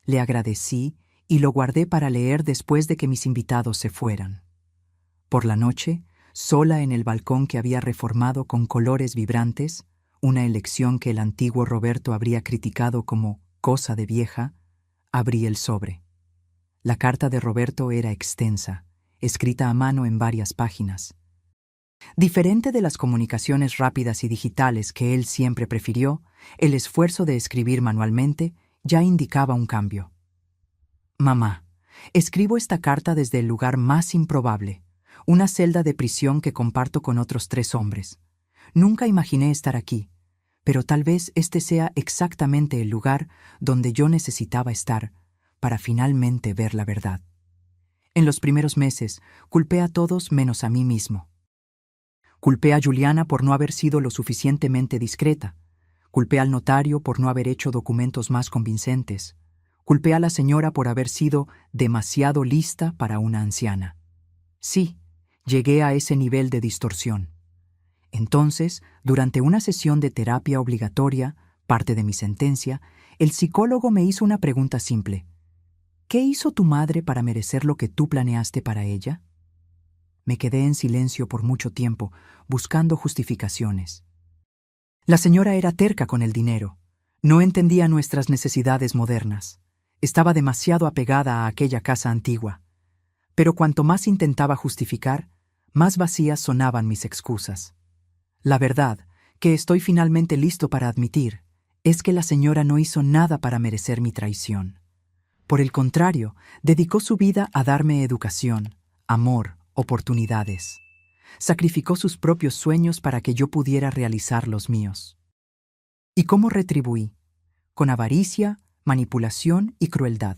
Le agradecí y lo guardé para leer después de que mis invitados se fueran. Por la noche, sola en el balcón que había reformado con colores vibrantes, una elección que el antiguo Roberto habría criticado como cosa de vieja, abrí el sobre. La carta de Roberto era extensa, escrita a mano en varias páginas. Diferente de las comunicaciones rápidas y digitales que él siempre prefirió, el esfuerzo de escribir manualmente ya indicaba un cambio. Mamá, escribo esta carta desde el lugar más improbable, una celda de prisión que comparto con otros 3 hombres. Nunca imaginé estar aquí, pero tal vez este sea exactamente el lugar donde yo necesitaba estar para finalmente ver la verdad. En los primeros meses, culpé a todos menos a mí mismo. Culpé a Juliana por no haber sido lo suficientemente discreta. Culpé al notario por no haber hecho documentos más convincentes. Culpé a la señora por haber sido demasiado lista para una anciana. Sí, llegué a ese nivel de distorsión. Entonces, durante una sesión de terapia obligatoria, parte de mi sentencia, el psicólogo me hizo una pregunta simple. ¿Qué hizo tu madre para merecer lo que tú planeaste para ella? Me quedé en silencio por mucho tiempo, buscando justificaciones. La señora era terca con el dinero. No entendía nuestras necesidades modernas. Estaba demasiado apegada a aquella casa antigua. Pero cuanto más intentaba justificar, más vacías sonaban mis excusas. La verdad, que estoy finalmente listo para admitir, es que la señora no hizo nada para merecer mi traición. Por el contrario, dedicó su vida a darme educación, amor, oportunidades. Sacrificó sus propios sueños para que yo pudiera realizar los míos. ¿Y cómo retribuí? Con avaricia, manipulación y crueldad.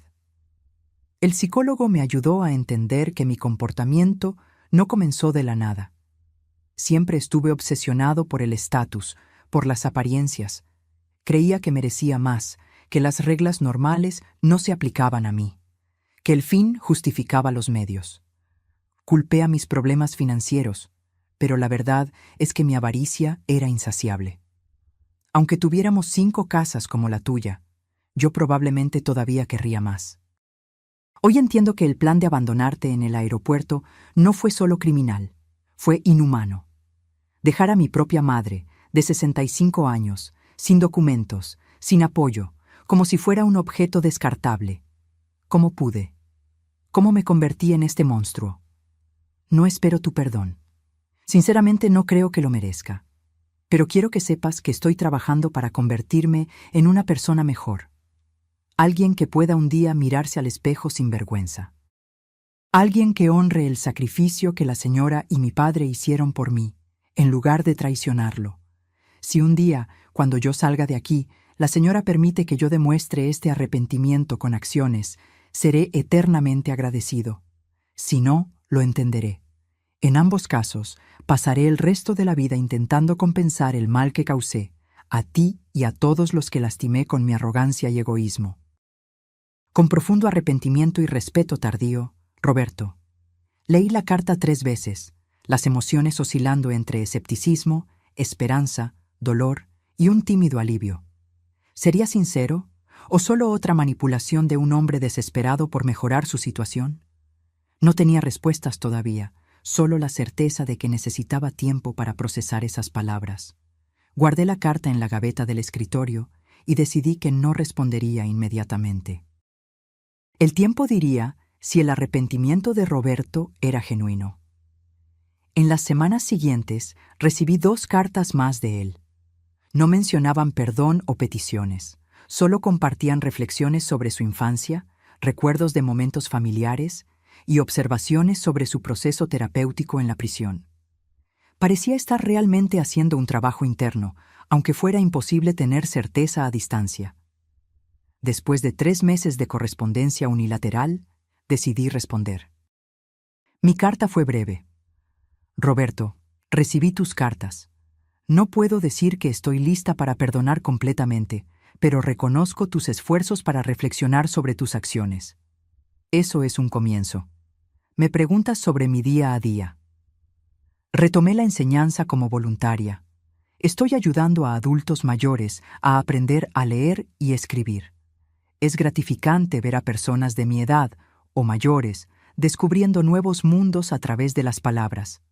El psicólogo me ayudó a entender que mi comportamiento no comenzó de la nada. Siempre estuve obsesionado por el estatus, por las apariencias. Creía que merecía más, que las reglas normales no se aplicaban a mí, que el fin justificaba los medios. Culpé a mis problemas financieros, pero la verdad es que mi avaricia era insaciable. Aunque tuviéramos 5 casas como la tuya, yo probablemente todavía querría más. Hoy entiendo que el plan de abandonarte en el aeropuerto no fue solo criminal, fue inhumano. Dejar a mi propia madre, de 65 años, sin documentos, sin apoyo, como si fuera un objeto descartable. ¿Cómo pude? ¿Cómo me convertí en este monstruo? No espero tu perdón. Sinceramente no creo que lo merezca. Pero quiero que sepas que estoy trabajando para convertirme en una persona mejor. Alguien que pueda un día mirarse al espejo sin vergüenza. Alguien que honre el sacrificio que la señora y mi padre hicieron por mí, en lugar de traicionarlo. Si un día, cuando yo salga de aquí, la señora permite que yo demuestre este arrepentimiento con acciones, seré eternamente agradecido. Si no, lo entenderé. En ambos casos, pasaré el resto de la vida intentando compensar el mal que causé, a ti y a todos los que lastimé con mi arrogancia y egoísmo. Con profundo arrepentimiento y respeto tardío, Roberto. Leí la carta 3 veces, las emociones oscilando entre escepticismo, esperanza, dolor y un tímido alivio. ¿Sería sincero o solo otra manipulación de un hombre desesperado por mejorar su situación? No tenía respuestas todavía, solo la certeza de que necesitaba tiempo para procesar esas palabras. Guardé la carta en la gaveta del escritorio y decidí que no respondería inmediatamente. El tiempo diría si el arrepentimiento de Roberto era genuino. En las semanas siguientes recibí 2 cartas más de él. No mencionaban perdón o peticiones, solo compartían reflexiones sobre su infancia, recuerdos de momentos familiares y observaciones sobre su proceso terapéutico en la prisión. Parecía estar realmente haciendo un trabajo interno, aunque fuera imposible tener certeza a distancia. Después de 3 meses de correspondencia unilateral, decidí responder. Mi carta fue breve. Roberto, recibí tus cartas. No puedo decir que estoy lista para perdonar completamente, pero reconozco tus esfuerzos para reflexionar sobre tus acciones. Eso es un comienzo. Me preguntas sobre mi día a día. Retomé la enseñanza como voluntaria. Estoy ayudando a adultos mayores a aprender a leer y escribir. Es gratificante ver a personas de mi edad o mayores descubriendo nuevos mundos a través de las palabras.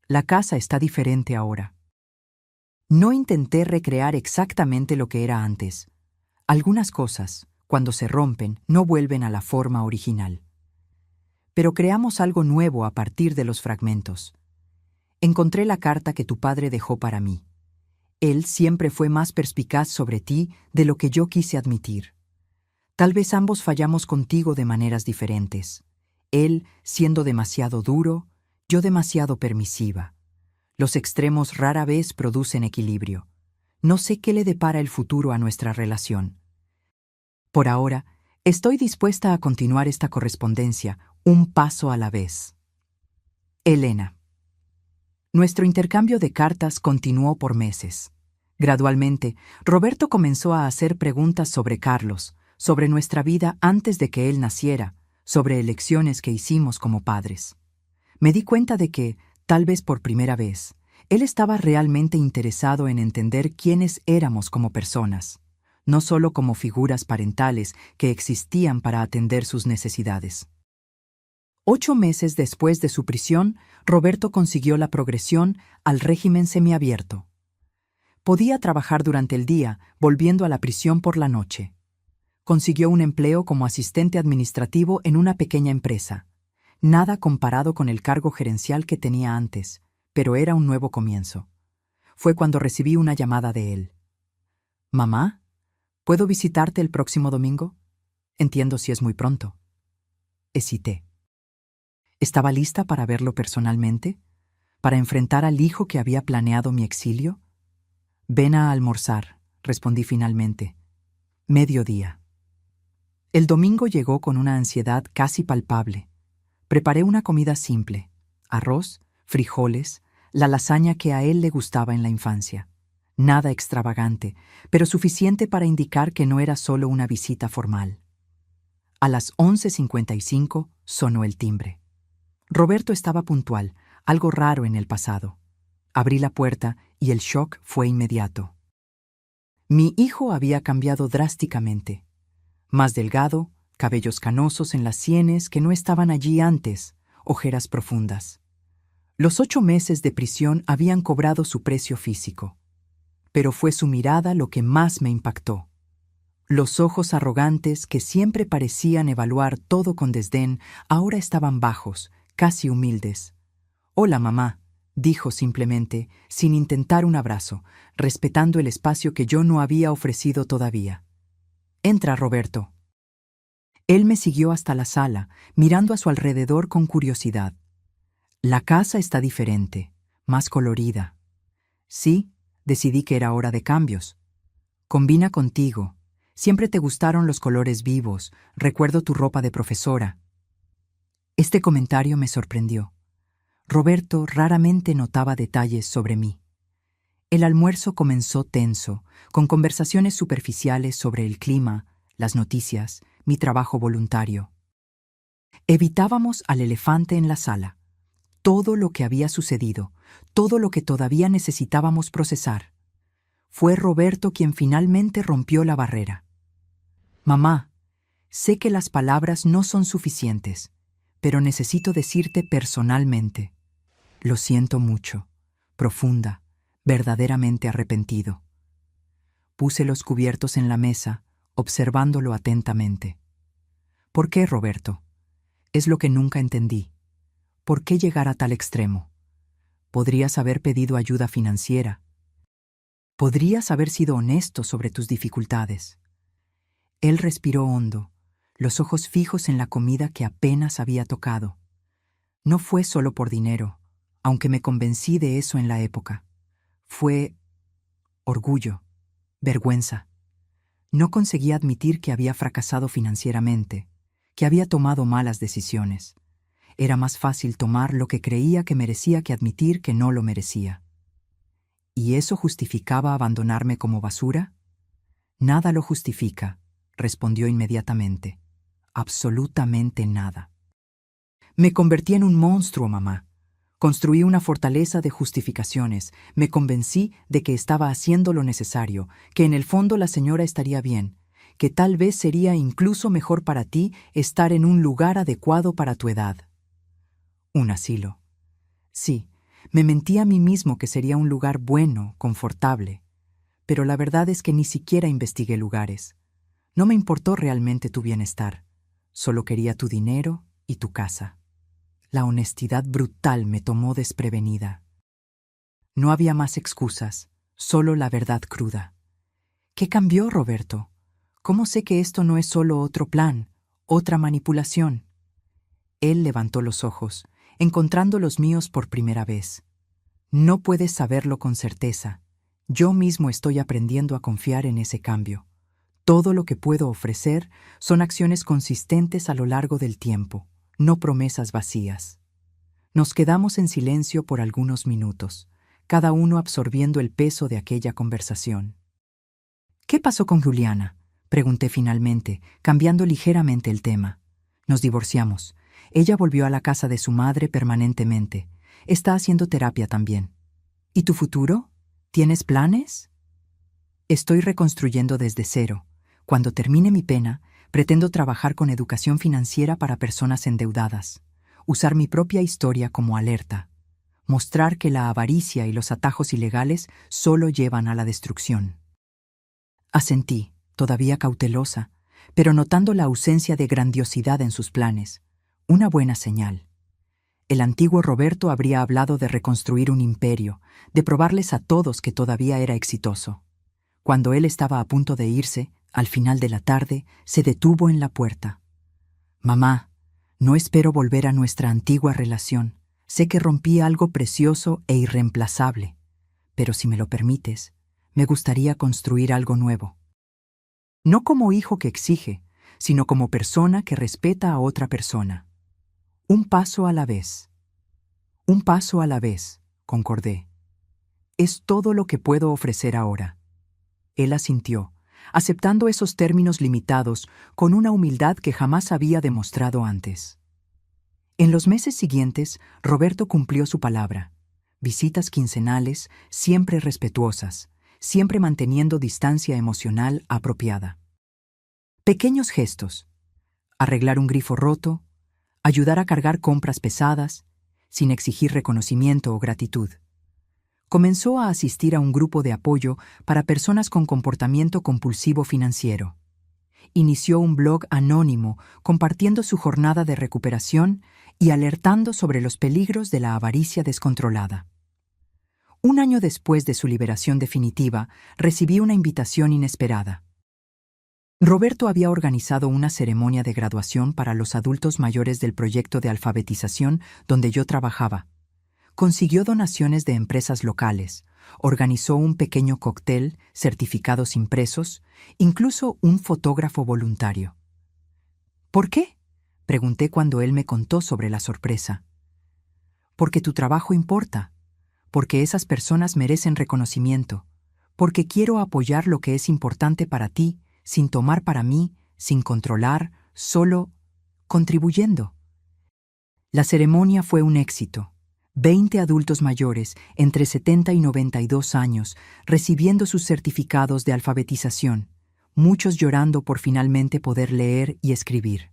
La casa está diferente ahora. No intenté recrear exactamente lo que era antes. Algunas cosas, cuando se rompen, no vuelven a la forma original. Pero creamos algo nuevo a partir de los fragmentos. Encontré la carta que tu padre dejó para mí. Él siempre fue más perspicaz sobre ti de lo que yo quise admitir. Tal vez ambos fallamos contigo de maneras diferentes. Él siendo demasiado duro, yo demasiado permisiva. Los extremos rara vez producen equilibrio. No sé qué le depara el futuro a nuestra relación. Por ahora, estoy dispuesta a continuar esta correspondencia, un paso a la vez. Elena. Nuestro intercambio de cartas continuó por meses. Gradualmente, Roberto comenzó a hacer preguntas sobre Carlos, sobre nuestra vida antes de que él naciera, sobre elecciones que hicimos como padres. Me di cuenta de que, tal vez por primera vez, él estaba realmente interesado en entender quiénes éramos como personas, no solo como figuras parentales que existían para atender sus necesidades. 8 meses después de su prisión, Roberto consiguió la progresión al régimen semiabierto. Podía trabajar durante el día, volviendo a la prisión por la noche. Consiguió un empleo como asistente administrativo en una pequeña empresa. Nada comparado con el cargo gerencial que tenía antes, pero era un nuevo comienzo. Fue cuando recibí una llamada de él. «Mamá, ¿puedo visitarte el próximo domingo? Entiendo si es muy pronto». Hesité. ¿Estaba lista para verlo personalmente? ¿Para enfrentar al hijo que había planeado mi exilio? «Ven a almorzar», respondí finalmente. Mediodía. El domingo llegó con una ansiedad casi palpable. Preparé una comida simple: arroz, frijoles, la lasaña que a él le gustaba en la infancia. Nada extravagante, pero suficiente para indicar que no era solo una visita formal. A las 11:55 sonó el timbre. Roberto estaba puntual, algo raro en el pasado. Abrí la puerta y el shock fue inmediato. Mi hijo había cambiado drásticamente. Más delgado, cabellos canosos en las sienes que no estaban allí antes, ojeras profundas. Los 8 meses de prisión habían cobrado su precio físico. Pero fue su mirada lo que más me impactó. Los ojos arrogantes que siempre parecían evaluar todo con desdén, ahora estaban bajos, casi humildes. «Hola, mamá», dijo simplemente, sin intentar un abrazo, respetando el espacio que yo no había ofrecido todavía. «Entra, Roberto». Él me siguió hasta la sala, mirando a su alrededor con curiosidad. La casa está diferente, más colorida. Sí, decidí que era hora de cambios. Combina contigo. Siempre te gustaron los colores vivos, recuerdo tu ropa de profesora. Este comentario me sorprendió. Roberto raramente notaba detalles sobre mí. El almuerzo comenzó tenso, con conversaciones superficiales sobre el clima, las noticias, mi trabajo voluntario. Evitábamos al elefante en la sala. Todo lo que había sucedido, todo lo que todavía necesitábamos procesar. Fue Roberto quien finalmente rompió la barrera. «Mamá, sé que las palabras no son suficientes, pero necesito decirte personalmente. Lo siento mucho, profunda, verdaderamente arrepentido». Puse los cubiertos en la mesa, observándolo atentamente. «¿Por qué, Roberto?» Es lo que nunca entendí. ¿Por qué llegar a tal extremo? Podrías haber pedido ayuda financiera. Podrías haber sido honesto sobre tus dificultades. Él respiró hondo, los ojos fijos en la comida que apenas había tocado. No fue solo por dinero, aunque me convencí de eso en la época. Fue orgullo, vergüenza. No conseguía admitir que había fracasado financieramente, que había tomado malas decisiones. Era más fácil tomar lo que creía que merecía que admitir que no lo merecía. ¿Y eso justificaba abandonarme como basura? Nada lo justifica, respondió inmediatamente. Absolutamente nada. Me convertí en un monstruo, mamá. Construí una fortaleza de justificaciones. Me convencí de que estaba haciendo lo necesario, que en el fondo la señora estaría bien, que tal vez sería incluso mejor para ti estar en un lugar adecuado para tu edad. Un asilo. Sí, me mentí a mí mismo que sería un lugar bueno, confortable. Pero la verdad es que ni siquiera investigué lugares. No me importó realmente tu bienestar. Solo quería tu dinero y tu casa. La honestidad brutal me tomó desprevenida. No había más excusas, solo la verdad cruda. ¿Qué cambió, Roberto? ¿Cómo sé que esto no es solo otro plan, otra manipulación? Él levantó los ojos, encontrando los míos por primera vez. No puedes saberlo con certeza. Yo mismo estoy aprendiendo a confiar en ese cambio. Todo lo que puedo ofrecer son acciones consistentes a lo largo del tiempo, no promesas vacías. Nos quedamos en silencio por algunos minutos, cada uno absorbiendo el peso de aquella conversación. ¿Qué pasó con Juliana?, pregunté finalmente, cambiando ligeramente el tema. Nos divorciamos. Ella volvió a la casa de su madre permanentemente. Está haciendo terapia también. ¿Y tu futuro? ¿Tienes planes? Estoy reconstruyendo desde cero. Cuando termine mi pena, pretendo trabajar con educación financiera para personas endeudadas, usar mi propia historia como alerta, mostrar que la avaricia y los atajos ilegales solo llevan a la destrucción. Asentí, todavía cautelosa, pero notando la ausencia de grandiosidad en sus planes. Una buena señal. El antiguo Roberto habría hablado de reconstruir un imperio, de probarles a todos que todavía era exitoso. Cuando él estaba a punto de irse, al final de la tarde, se detuvo en la puerta. «Mamá, no espero volver a nuestra antigua relación. Sé que rompí algo precioso e irreemplazable, pero si me lo permites, me gustaría construir algo nuevo. No como hijo que exige, sino como persona que respeta a otra persona. Un paso a la vez». «Un paso a la vez», concordé. «Es todo lo que puedo ofrecer ahora». Él asintió, aceptando esos términos limitados con una humildad que jamás había demostrado antes. En los meses siguientes, Roberto cumplió su palabra. Visitas quincenales, siempre respetuosas, siempre manteniendo distancia emocional apropiada. Pequeños gestos. Arreglar un grifo roto, ayudar a cargar compras pesadas, sin exigir reconocimiento o gratitud. Comenzó a asistir a un grupo de apoyo para personas con comportamiento compulsivo financiero. Inició un blog anónimo compartiendo su jornada de recuperación y alertando sobre los peligros de la avaricia descontrolada. Un año después de su liberación definitiva, recibí una invitación inesperada. Roberto había organizado una ceremonia de graduación para los adultos mayores del proyecto de alfabetización donde yo trabajaba. Consiguió donaciones de empresas locales, organizó un pequeño cóctel, certificados impresos, incluso un fotógrafo voluntario. ¿Por qué?, pregunté cuando él me contó sobre la sorpresa. Porque tu trabajo importa, porque esas personas merecen reconocimiento, porque quiero apoyar lo que es importante para ti, sin tomar para mí, sin controlar, solo contribuyendo. La ceremonia fue un éxito. 20 adultos mayores, entre 70 y 92 años, recibiendo sus certificados de alfabetización, muchos llorando por finalmente poder leer y escribir.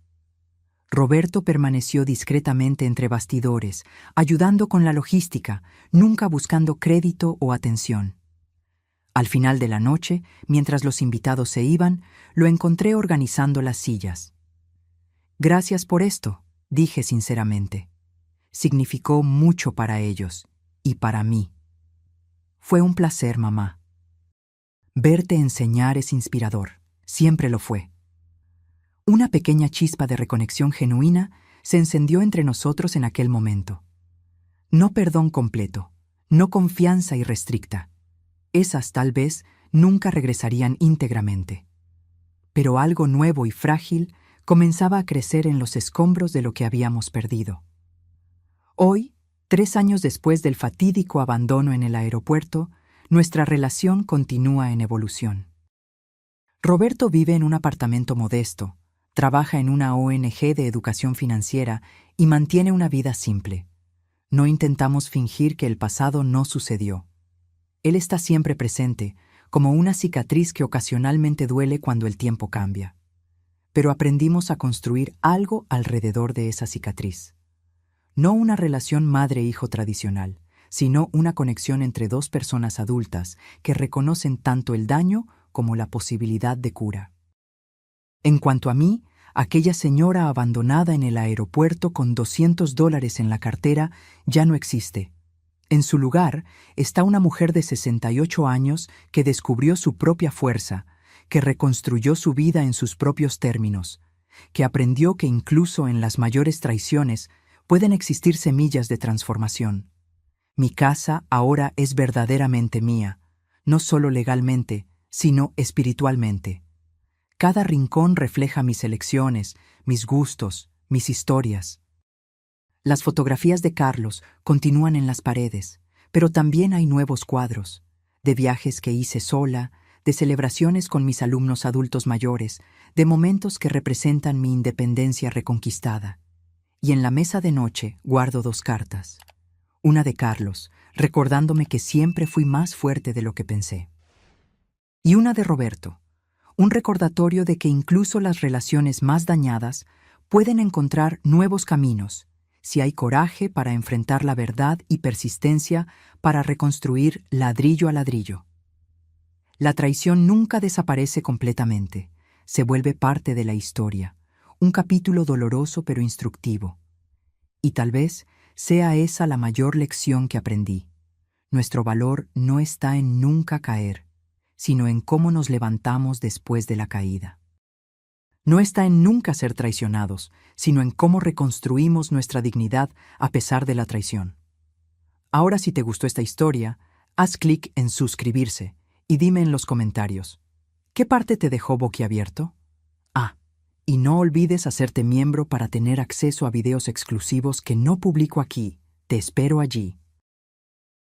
Roberto permaneció discretamente entre bastidores, ayudando con la logística, nunca buscando crédito o atención. Al final de la noche, mientras los invitados se iban, lo encontré organizando las sillas. «Gracias por esto», dije sinceramente. Significó mucho para ellos y para mí. «Fue un placer, mamá». Verte enseñar es inspirador, siempre lo fue. Una pequeña chispa de reconexión genuina se encendió entre nosotros en aquel momento. No perdón completo, no confianza irrestricta. Esas tal vez nunca regresarían íntegramente. Pero algo nuevo y frágil comenzaba a crecer en los escombros de lo que habíamos perdido. Hoy, 3 años después del fatídico abandono en el aeropuerto, nuestra relación continúa en evolución. Roberto vive en un apartamento modesto, trabaja en una ONG de educación financiera y mantiene una vida simple. No intentamos fingir que el pasado no sucedió. Él está siempre presente, como una cicatriz que ocasionalmente duele cuando el tiempo cambia. Pero aprendimos a construir algo alrededor de esa cicatriz. No una relación madre-hijo tradicional, sino una conexión entre dos personas adultas que reconocen tanto el daño como la posibilidad de cura. En cuanto a mí, aquella señora abandonada en el aeropuerto con $200 en la cartera ya no existe. En su lugar está una mujer de 68 años que descubrió su propia fuerza, que reconstruyó su vida en sus propios términos, que aprendió que incluso en las mayores traiciones pueden existir semillas de transformación. Mi casa ahora es verdaderamente mía, no solo legalmente, sino espiritualmente. Cada rincón refleja mis elecciones, mis gustos, mis historias. Las fotografías de Carlos continúan en las paredes, pero también hay nuevos cuadros, de viajes que hice sola, de celebraciones con mis alumnos adultos mayores, de momentos que representan mi independencia reconquistada. Y en la mesa de noche guardo 2 cartas. Una de Carlos, recordándome que siempre fui más fuerte de lo que pensé. Y una de Roberto, un recordatorio de que incluso las relaciones más dañadas pueden encontrar nuevos caminos, si hay coraje para enfrentar la verdad y persistencia para reconstruir ladrillo a ladrillo. La traición nunca desaparece completamente, se vuelve parte de la historia, un capítulo doloroso pero instructivo. Y tal vez sea esa la mayor lección que aprendí. Nuestro valor no está en nunca caer, sino en cómo nos levantamos después de la caída. No está en nunca ser traicionados, sino en cómo reconstruimos nuestra dignidad a pesar de la traición. Ahora, si te gustó esta historia, haz clic en suscribirse y dime en los comentarios, ¿qué parte te dejó boquiabierto? Y no olvides hacerte miembro para tener acceso a videos exclusivos que no publico aquí. Te espero allí.